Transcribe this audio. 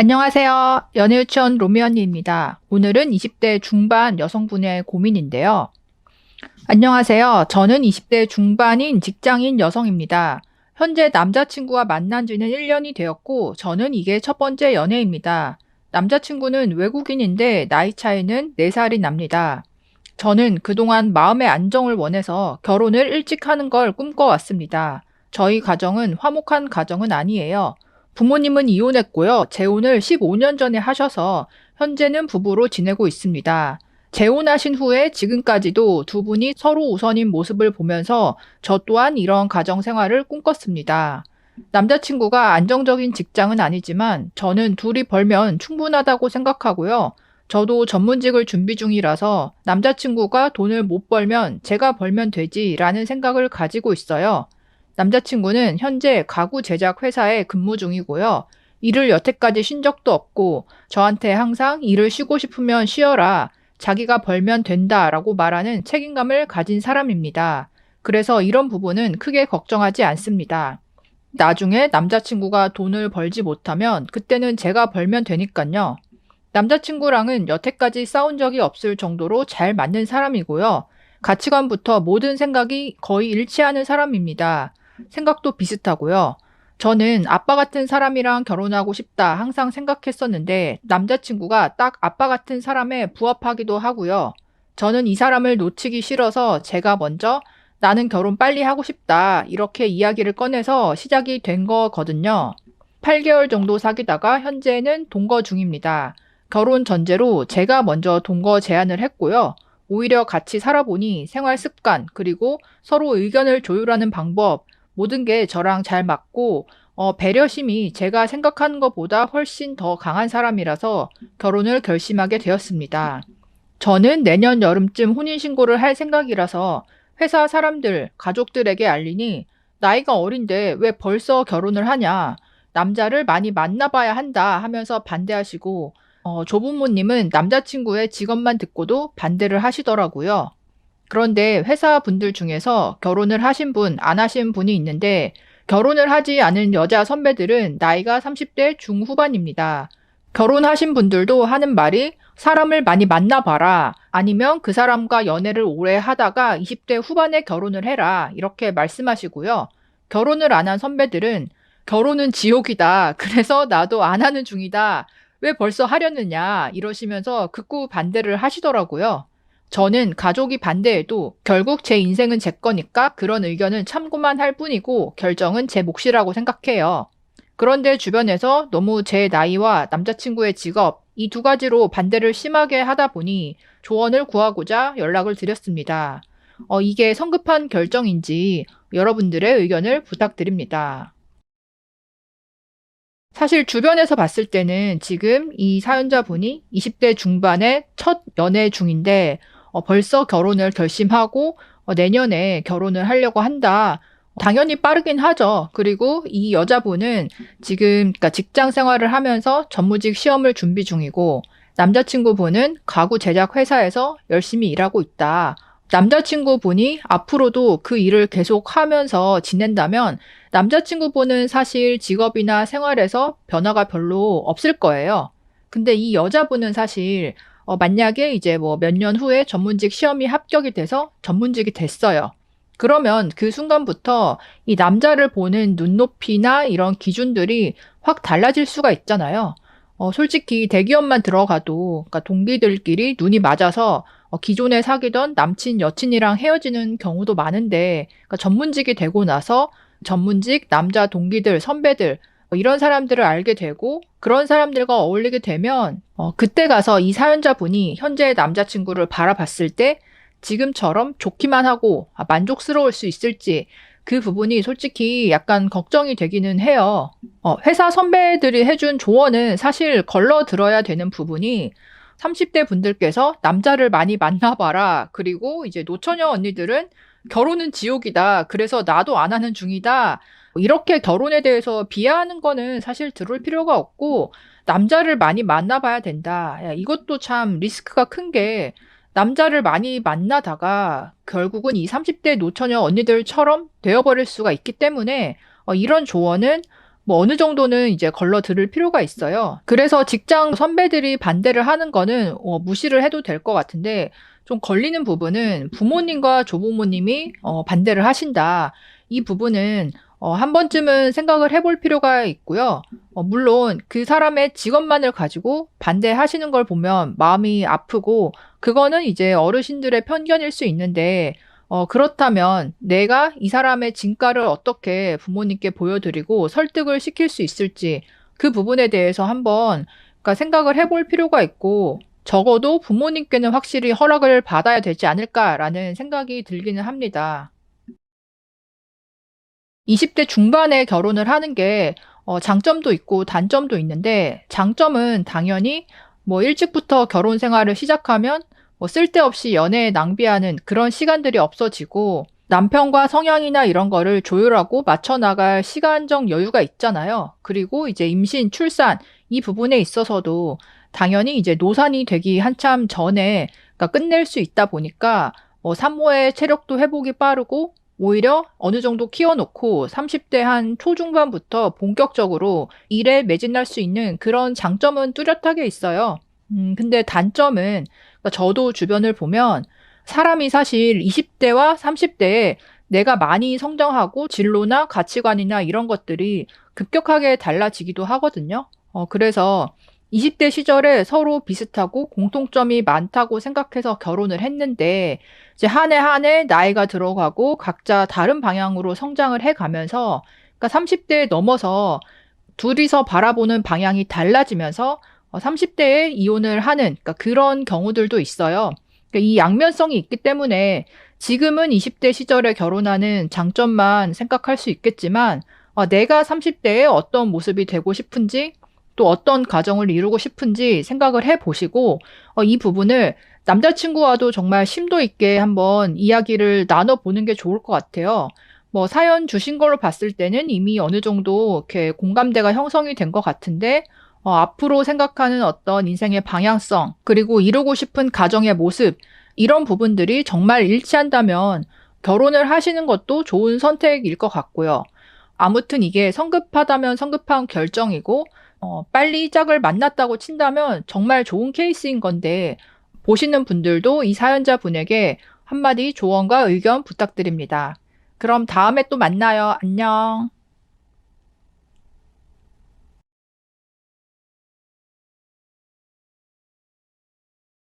안녕하세요. 연애유치원 로미 언니입니다. 오늘은 20대 중반 여성분의 고민인데요. 안녕하세요. 저는 20대 중반인 직장인 여성입니다. 현재 남자친구와 만난 지는 1년이 되었고, 저는 이게 첫 번째 연애입니다. 남자친구는 외국인인데 나이 차이는 4살이 납니다. 저는 그동안 마음의 안정을 원해서 결혼을 일찍 하는 걸 꿈꿔왔습니다. 저희 가정은 화목한 가정은 아니에요. 부모님은 이혼했고요. 재혼을 15년 전에 하셔서 현재는 부부로 지내고 있습니다. 재혼하신 후에 지금까지도 두 분이 서로 우선인 모습을 보면서 저 또한 이런 가정 생활을 꿈꿨습니다. 남자친구가 안정적인 직장은 아니지만 저는 둘이 벌면 충분하다고 생각하고요. 저도 전문직을 준비 중이라서 남자친구가 돈을 못 벌면 제가 벌면 되지라는 생각을 가지고 있어요. 남자친구는 현재 가구 제작 회사에 근무 중이고요. 일을 여태까지 쉰 적도 없고 저한테 항상 일을 쉬고 싶으면 쉬어라. 자기가 벌면 된다라고 말하는 책임감을 가진 사람입니다. 그래서 이런 부분은 크게 걱정하지 않습니다. 나중에 남자친구가 돈을 벌지 못하면 그때는 제가 벌면 되니까요. 남자친구랑은 여태까지 싸운 적이 없을 정도로 잘 맞는 사람이고요. 가치관부터 모든 생각이 거의 일치하는 사람입니다. 생각도 비슷하고요. 저는 아빠 같은 사람이랑 결혼하고 싶다 항상 생각했었는데 남자친구가 딱 아빠 같은 사람에 부합하기도 하고요. 저는 이 사람을 놓치기 싫어서 제가 먼저 나는 결혼 빨리 하고 싶다 이렇게 이야기를 꺼내서 시작이 된 거거든요. 8개월 정도 사귀다가 현재는 동거 중입니다. 결혼 전제로 제가 먼저 동거 제안을 했고요. 오히려 같이 살아보니 생활 습관, 그리고 서로 의견을 조율하는 방법, 모든 게 저랑 잘 맞고, 배려심이 제가 생각하는 것보다 훨씬 더 강한 사람이라서 결혼을 결심하게 되었습니다. 저는 내년 여름쯤 혼인신고를 할 생각이라서 회사 사람들, 가족들에게 알리니 나이가 어린데 왜 벌써 결혼을 하냐, 남자를 많이 만나봐야 한다 하면서 반대하시고, 조부모님은 남자친구의 직업만 듣고도 반대를 하시더라고요. 그런데 회사 분들 중에서 결혼을 하신 분, 안 하신 분이 있는데 결혼을 하지 않은 여자 선배들은 나이가 30대 중후반입니다. 결혼하신 분들도 하는 말이 사람을 많이 만나봐라. 아니면 그 사람과 연애를 오래 하다가 20대 후반에 결혼을 해라. 이렇게 말씀하시고요. 결혼을 안 한 선배들은 결혼은 지옥이다. 그래서 나도 안 하는 중이다. 왜 벌써 하려느냐. 이러시면서 극구 반대를 하시더라고요. 저는 가족이 반대해도 결국 제 인생은 제 거니까 그런 의견은 참고만 할 뿐이고 결정은 제 몫이라고 생각해요. 그런데 주변에서 너무 제 나이와 남자친구의 직업, 이 두 가지로 반대를 심하게 하다 보니 조언을 구하고자 연락을 드렸습니다. 이게 성급한 결정인지 여러분들의 의견을 부탁드립니다. 사실 주변에서 봤을 때는 지금 이 사연자분이 20대 중반의 첫 연애 중인데 벌써 결혼을 결심하고 내년에 결혼을 하려고 한다. 당연히 빠르긴 하죠. 그리고 이 여자분은 지금 그러니까 직장 생활을 하면서 전무직 시험을 준비 중이고 남자친구분은 가구 제작 회사에서 열심히 일하고 있다. 남자친구분이 앞으로도 그 일을 계속 하면서 지낸다면 남자친구분은 사실 직업이나 생활에서 변화가 별로 없을 거예요. 근데 이 여자분은 사실 만약에 이제 뭐 몇 년 후에 전문직 시험이 합격이 돼서 전문직이 됐어요. 그러면 그 순간부터 이 남자를 보는 눈높이나 이런 기준들이 확 달라질 수가 있잖아요. 솔직히 대기업만 들어가도 그러니까 동기들끼리 눈이 맞아서 기존에 사귀던 남친, 여친이랑 헤어지는 경우도 많은데 그러니까 전문직이 되고 나서 전문직 남자 동기들, 선배들 이런 사람들을 알게 되고 그런 사람들과 어울리게 되면 그때 가서 이 사연자분이 현재의 남자친구를 바라봤을 때 지금처럼 좋기만 하고 만족스러울 수 있을지 그 부분이 솔직히 약간 걱정이 되기는 해요. 회사 선배들이 해준 조언은 사실 걸러 들어야 되는 부분이 30대 분들께서 남자를 많이 만나봐라. 그리고 이제 노처녀 언니들은 결혼은 지옥이다. 그래서 나도 안 하는 중이다. 이렇게 결혼에 대해서 비하하는 거는 사실 들을 필요가 없고 남자를 많이 만나봐야 된다. 야, 이것도 참 리스크가 큰 게 남자를 많이 만나다가 결국은 이 30대 노처녀 언니들처럼 되어버릴 수가 있기 때문에 이런 조언은 뭐 어느 정도는 이제 걸러 들을 필요가 있어요. 그래서 직장 선배들이 반대를 하는 거는 무시를 해도 될 것 같은데 좀 걸리는 부분은 부모님과 조부모님이 반대를 하신다. 이 부분은 한 번쯤은 생각을 해볼 필요가 있고요. 물론 그 사람의 직업만을 가지고 반대하시는 걸 보면 마음이 아프고 그거는 이제 어르신들의 편견일 수 있는데 그렇다면 내가 이 사람의 진가를 어떻게 부모님께 보여드리고 설득을 시킬 수 있을지 그 부분에 대해서 한번 그러니까 생각을 해볼 필요가 있고 적어도 부모님께는 확실히 허락을 받아야 되지 않을까라는 생각이 들기는 합니다. 20대 중반에 결혼을 하는 게 장점도 있고 단점도 있는데 장점은 당연히 뭐 일찍부터 결혼 생활을 시작하면 뭐 쓸데없이 연애에 낭비하는 그런 시간들이 없어지고 남편과 성향이나 이런 거를 조율하고 맞춰 나갈 시간적 여유가 있잖아요. 그리고 이제 임신, 출산 이 부분에 있어서도 당연히 이제 노산이 되기 한참 전에 그러니까 끝낼 수 있다 보니까 산모의 체력도 회복이 빠르고 오히려 어느 정도 키워놓고 30대 한 초중반부터 본격적으로 일에 매진할 수 있는 그런 장점은 뚜렷하게 있어요. 근데 단점은 그러니까 저도 주변을 보면 사람이 사실 20대와 30대에 내가 많이 성장하고 진로나 가치관이나 이런 것들이 급격하게 달라지기도 하거든요. 그래서 20대 시절에 서로 비슷하고 공통점이 많다고 생각해서 결혼을 했는데 이제 한 해 한 해 나이가 들어가고 각자 다른 방향으로 성장을 해 가면서 그러니까 30대 넘어서 둘이서 바라보는 방향이 달라지면서 30대에 이혼을 하는 그러니까 그런 경우들도 있어요. 그러니까 이 양면성이 있기 때문에 지금은 20대 시절에 결혼하는 장점만 생각할 수 있겠지만 내가 30대에 어떤 모습이 되고 싶은지 또 어떤 가정을 이루고 싶은지 생각을 해 보시고 이 부분을 남자친구와도 정말 심도 있게 한번 이야기를 나눠보는 게 좋을 것 같아요. 뭐 사연 주신 걸로 봤을 때는 이미 어느 정도 이렇게 공감대가 형성이 된 것 같은데 앞으로 생각하는 어떤 인생의 방향성 그리고 이루고 싶은 가정의 모습 이런 부분들이 정말 일치한다면 결혼을 하시는 것도 좋은 선택일 것 같고요. 아무튼 이게 성급하다면 성급한 결정이고 빨리 짝을 만났다고 친다면 정말 좋은 케이스인 건데 보시는 분들도 이 사연자분에게 한마디 조언과 의견 부탁드립니다. 그럼 다음에 또 만나요. 안녕.